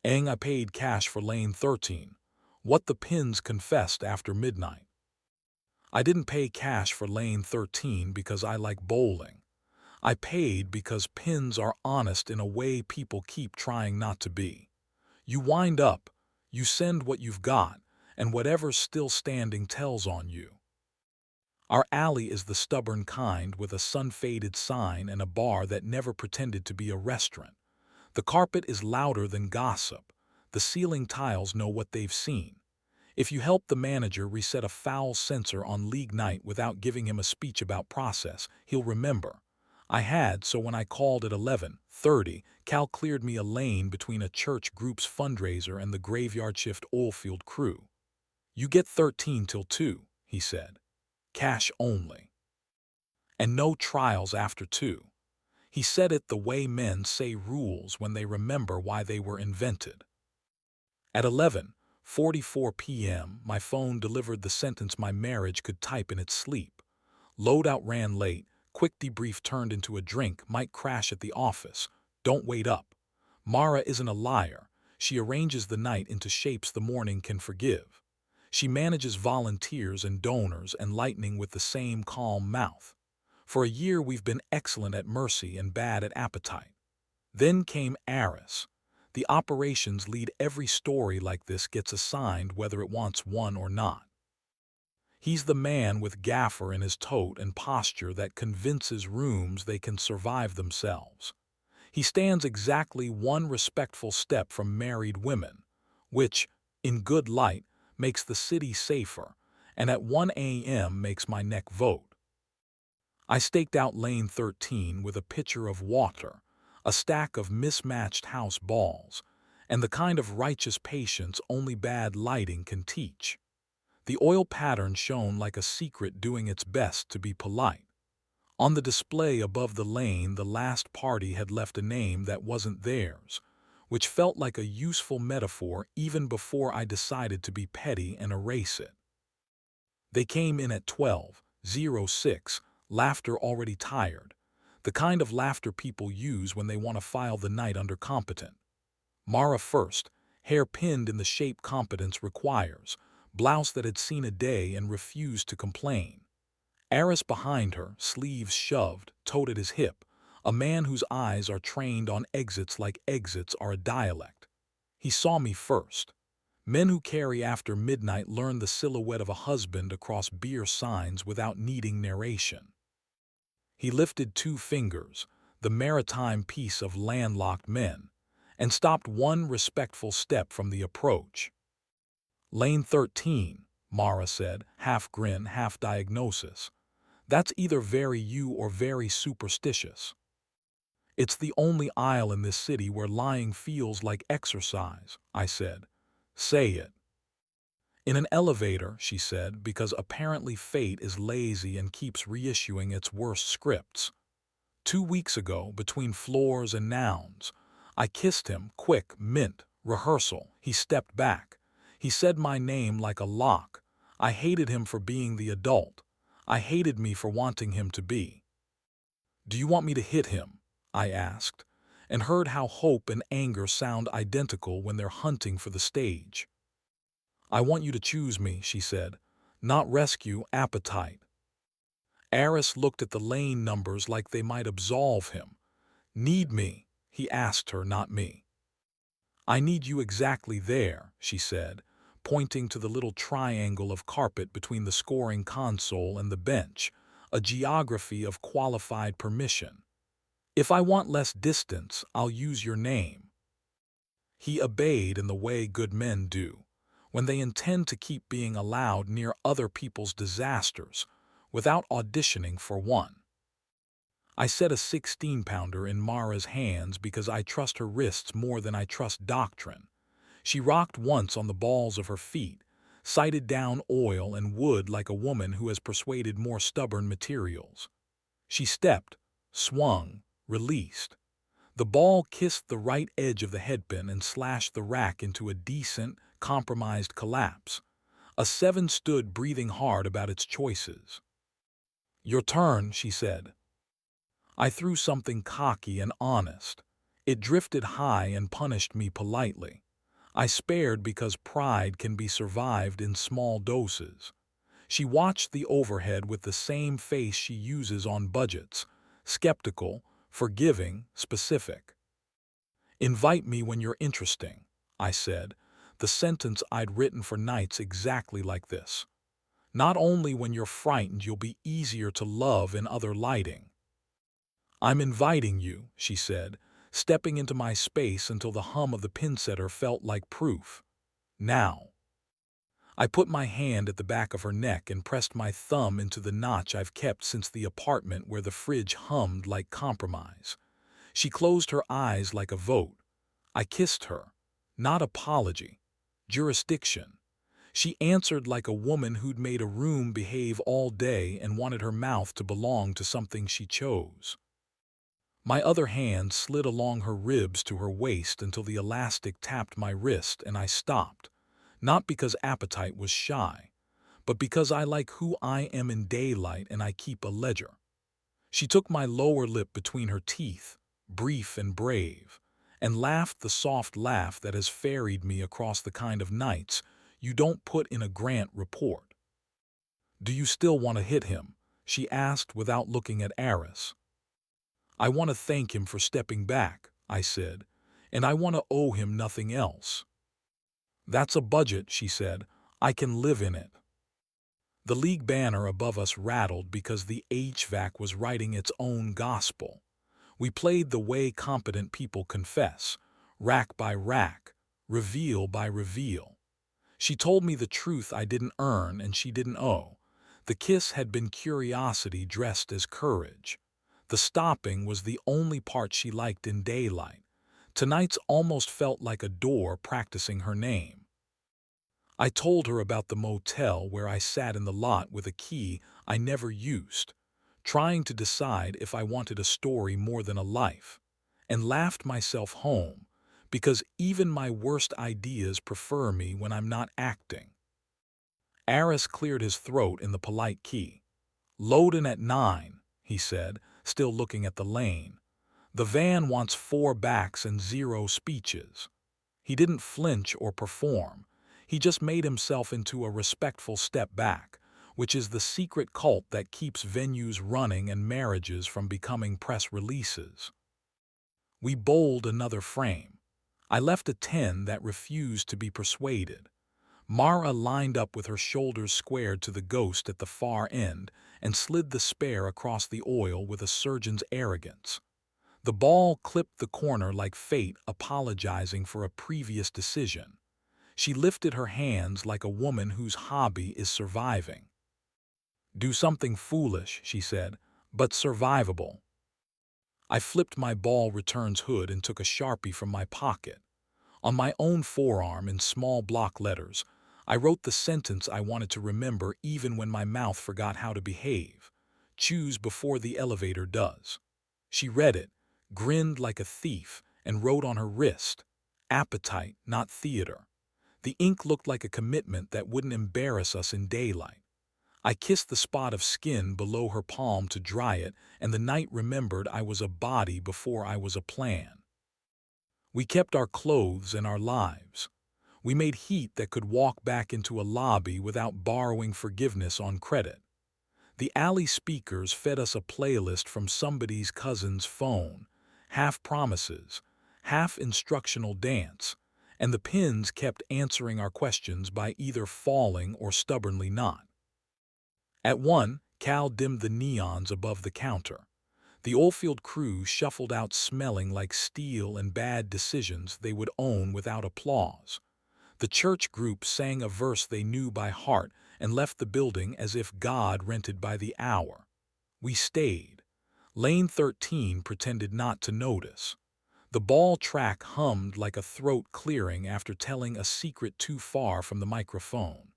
I paid cash for lane 13. What the pins confessed after midnight. I didn't pay cash for lane 13 because I like bowling. I paid because pins are honest in a way people keep trying not to be. You wind up, you send what you've got, and whatever's still standing tells on you. Our alley is the stubborn kind with a sun-faded sign and a bar that never pretended to be a restaurant. The carpet is louder than gossip. The ceiling tiles know what they've seen. If you help the manager reset a foul sensor on league night without giving him a speech about process, he'll remember. So when I called at 11:30, Cal cleared me a lane between a church group's fundraiser and the graveyard shift oilfield crew. You get 13 till 2, he said. Cash only. And no trials after 2. He said it the way men say rules when they remember why they were invented. At 11:44 p.m., my phone delivered the sentence my marriage could type in its sleep. Loadout ran late, quick debrief turned into a drink, might crash at the office. Don't wait up. Mara isn't a liar. She arranges the night into shapes the morning can forgive. She manages volunteers and donors and lightning with the same calm mouth. For a year we've been excellent at mercy and bad at appetite. Then came Aris. The operations lead every story like this gets assigned whether it wants one or not. He's the man with gaffer in his tote and posture that convinces rooms they can survive themselves. He stands exactly one respectful step from married women, which, in good light, makes the city safer, and at 1 a.m. makes my neck vote. I staked out lane 13 with a pitcher of water, a stack of mismatched house balls, and the kind of righteous patience only bad lighting can teach. The oil pattern shone like a secret doing its best to be polite. On the display above the lane, the last party had left a name that wasn't theirs, which felt like a useful metaphor even before I decided to be petty and erase it. They came in at 12:06, laughter already tired, the kind of laughter people use when they want to file the night under competent. Mara first, hair pinned in the shape competence requires, blouse that had seen a day and refused to complain. Aris behind her, sleeves shoved, toed at his hip, a man whose eyes are trained on exits like exits are a dialect. He saw me first. Men who carry after midnight learn the silhouette of a husband across beer signs without needing narration. He lifted 2 fingers, the maritime piece of landlocked men, and stopped one respectful step from the approach. Lane 13, Mara said, half grin, half diagnosis. That's either very you or very superstitious. It's the only aisle in this city where lying feels like exercise, I said. Say it. In an elevator, she said, because apparently fate is lazy and keeps reissuing its worst scripts. 2 weeks ago, between floors and nouns, I kissed him, quick, mint, rehearsal. He stepped back. He said my name like a lock. I hated him for being the adult. I hated me for wanting him to be. Do you want me to hit him? I asked, and heard how hope and anger sound identical when they're hunting for the stage. I want you to choose me, she said, not rescue appetite. Aris looked at the lane numbers like they might absolve him. Need me? He asked her, not me. I need you exactly there, she said, pointing to the little triangle of carpet between the scoring console and the bench, a geography of qualified permission. If I want less distance, I'll use your name. He obeyed in the way good men do, when they intend to keep being allowed near other people's disasters, without auditioning for one. I set a 16-pounder in Mara's hands because I trust her wrists more than I trust doctrine. She rocked once on the balls of her feet, sighted down oil and wood like a woman who has persuaded more stubborn materials. She stepped, swung, released. The ball kissed the right edge of the headpin and slashed the rack into a decent, compromised collapse. A 7 stood breathing hard about its choices. Your turn, she said. I threw something cocky and honest. It drifted high and punished me politely. I spared because pride can be survived in small doses. She watched the overhead with the same face she uses on budgets, skeptical, forgiving, specific. "Invite me when you're interesting," I said, the sentence I'd written for nights exactly like this. "Not only when you're frightened, you'll be easier to love in other lighting." "I'm inviting you," she said, stepping into my space until the hum of the pinsetter felt like proof. "Now." I put my hand at the back of her neck and pressed my thumb into the notch I've kept since the apartment where the fridge hummed like compromise. She closed her eyes like a vote. I kissed her. Not apology. Jurisdiction. She answered like a woman who'd made a room behave all day and wanted her mouth to belong to something she chose. My other hand slid along her ribs to her waist until the elastic tapped my wrist and I stopped. Not because appetite was shy, but because I like who I am in daylight and I keep a ledger. She took my lower lip between her teeth, brief and brave, and laughed the soft laugh that has ferried me across the kind of nights you don't put in a Grant report. "Do you still want to hit him?" she asked without looking at Aris. "I want to thank him for stepping back," I said, "and I want to owe him nothing else." "That's a budget," she said. "I can live in it." The league banner above us rattled because the HVAC was writing its own gospel. We played the way competent people confess, rack by rack, reveal by reveal. She told me the truth I didn't earn and she didn't owe. The kiss had been curiosity dressed as courage. The stopping was the only part she liked in daylight. Tonight's almost felt like a door practicing her name. I told her about the motel where I sat in the lot with a key I never used, trying to decide if I wanted a story more than a life, and laughed myself home because even my worst ideas prefer me when I'm not acting. Aris cleared his throat in the polite key. "Loadin' at 9, he said, still looking at the lane. "The van wants 4 backs and 0 speeches." He didn't flinch or perform. He just made himself into a respectful step back, which is the secret cult that keeps venues running and marriages from becoming press releases. We bowled another frame. I left a 10 that refused to be persuaded. Mara lined up with her shoulders squared to the ghost at the far end and slid the spare across the oil with a surgeon's arrogance. The ball clipped the corner like fate apologizing for a previous decision. She lifted her hands like a woman whose hobby is surviving. "Do something foolish," she said, "but survivable." I flipped my ball returns hood and took a Sharpie from my pocket. On my own forearm in small block letters, I wrote the sentence I wanted to remember even when my mouth forgot how to behave. "Choose before the elevator does." She read it, grinned like a thief, and wrote on her wrist, "Appetite, not theater." The ink looked like a commitment that wouldn't embarrass us in daylight. I kissed the spot of skin below her palm to dry it, and the night remembered I was a body before I was a plan. We kept our clothes and our lives. We made heat that could walk back into a lobby without borrowing forgiveness on credit. The alley speakers fed us a playlist from somebody's cousin's phone, half promises, half instructional dance, and the pins kept answering our questions by either falling or stubbornly not. At 1, Cal dimmed the neons above the counter. The Oldfield crew shuffled out smelling like steel and bad decisions they would own without applause. The church group sang a verse they knew by heart and left the building as if God rented by the hour. We stayed. Lane 13 pretended not to notice. The ball track hummed like a throat clearing after telling a secret too far from the microphone.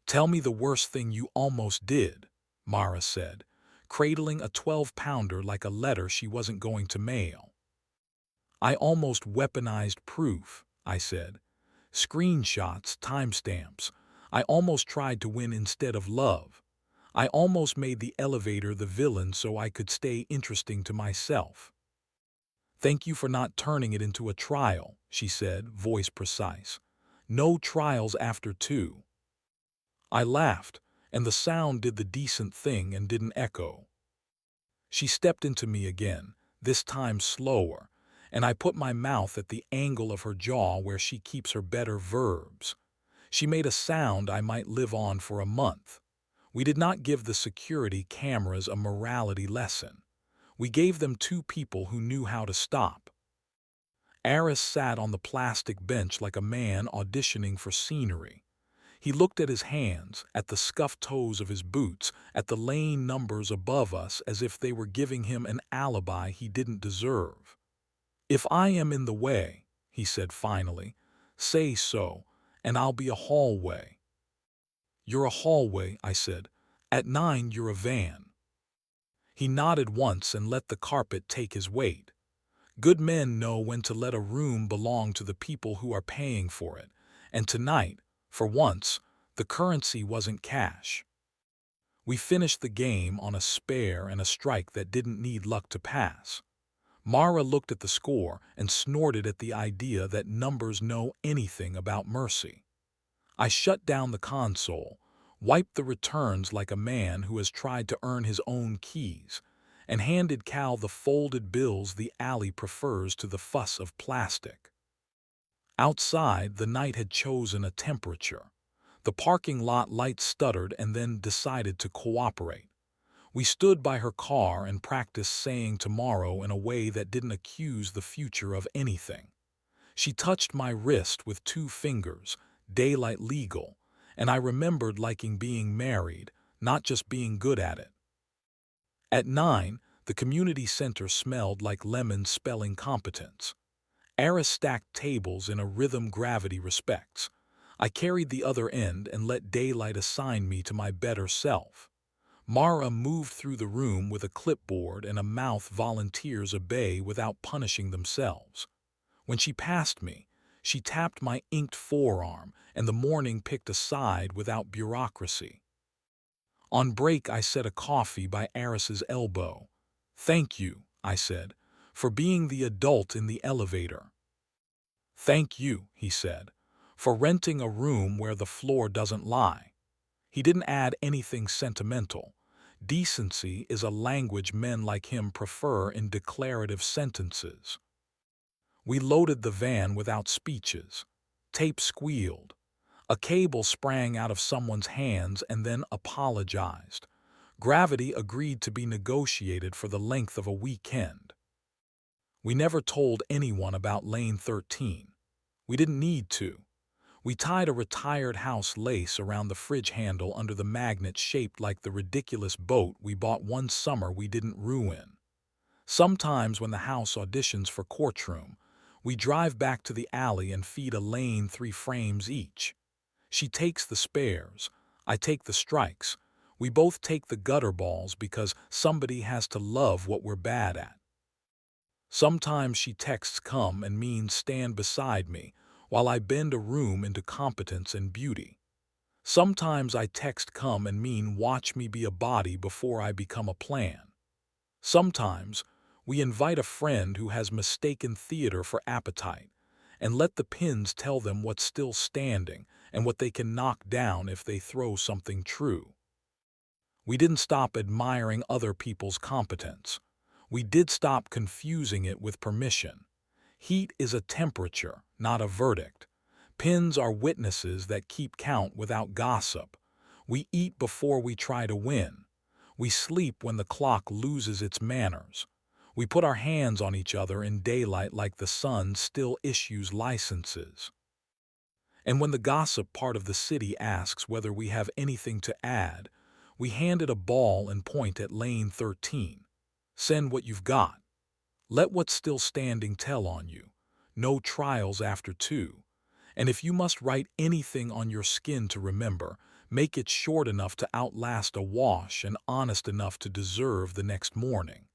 "Tell me the worst thing you almost did," Mara said, cradling a 12-pounder like a letter she wasn't going to mail. "I almost weaponized proof," I said. "Screenshots, timestamps. I almost tried to win instead of love. I almost made the elevator the villain so I could stay interesting to myself." "Thank you for not turning it into a trial," she said, voice precise. No trials after 2. I laughed, and the sound did the decent thing and didn't echo. She stepped into me again, this time slower, and I put my mouth at the angle of her jaw where she keeps her better verbs. She made a sound I might live on for a month. We did not give the security cameras a morality lesson. We gave them 2 people who knew how to stop. Aris sat on the plastic bench like a man auditioning for scenery. He looked at his hands, at the scuffed toes of his boots, at the lane numbers above us as if they were giving him an alibi he didn't deserve. If I am in the way, he said finally, say so, and I'll be a hallway. You're a hallway, I said. At 9, you're a van. He nodded once and let the carpet take his weight. Good men know when to let a room belong to the people who are paying for it, and tonight, for once, the currency wasn't cash. We finished the game on a spare and a strike that didn't need luck to pass. Mara looked at the score and snorted at the idea that numbers know anything about mercy. I shut down the console, wiped the returns like a man who has tried to earn his own keys, and handed Cal the folded bills the alley prefers to the fuss of plastic. Outside, the night had chosen a temperature. The parking lot lights stuttered and then decided to cooperate. We stood by her car and practiced saying tomorrow in a way that didn't accuse the future of anything. She touched my wrist with 2 fingers, daylight legal, and I remembered liking being married, not just being good at it. At 9, the community center smelled like lemon spelling competence. Aris stacked tables in a rhythm gravity respects. I carried the other end and let daylight assign me to my better self. Mara moved through the room with a clipboard and a mouth volunteers obey without punishing themselves. When she passed me, she tapped my inked forearm and the morning picked a side without bureaucracy. On break, I set a coffee by Aris's elbow. Thank you, I said, for being the adult in the elevator. Thank you, he said, for renting a room where the floor doesn't lie. He didn't add anything sentimental. Decency is a language men like him prefer in declarative sentences. We loaded the van without speeches. Tape squealed. A cable sprang out of someone's hands and then apologized. Gravity agreed to be negotiated for the length of a weekend. We never told anyone about Lane 13. We didn't need to. We tied a retired house lace around the fridge handle under the magnet shaped like the ridiculous boat we bought one summer we didn't ruin. Sometimes when the house auditions for courtroom, we drive back to the alley and feed Elaine 3 frames each. She takes the spares, I take the strikes. We both take the gutter balls because somebody has to love what we're bad at. Sometimes she texts come and means stand beside me while I bend a room into competence and beauty. Sometimes I text come and mean watch me be a body before I become a plan. Sometimes we invite a friend who has mistaken theater for appetite and let the pins tell them what's still standing and what they can knock down if they throw something true. We didn't stop admiring other people's competence. We did stop confusing it with permission. Heat is a temperature, not a verdict. Pins are witnesses that keep count without gossip. We eat before we try to win. We sleep when the clock loses its manners. We put our hands on each other in daylight like the sun still issues licenses. And when the gossip part of the city asks whether we have anything to add, we hand it a ball and point at Lane 13. Send what you've got. Let what's still standing tell on you. No trials after 2. And if you must write anything on your skin to remember, make it short enough to outlast a wash and honest enough to deserve the next morning.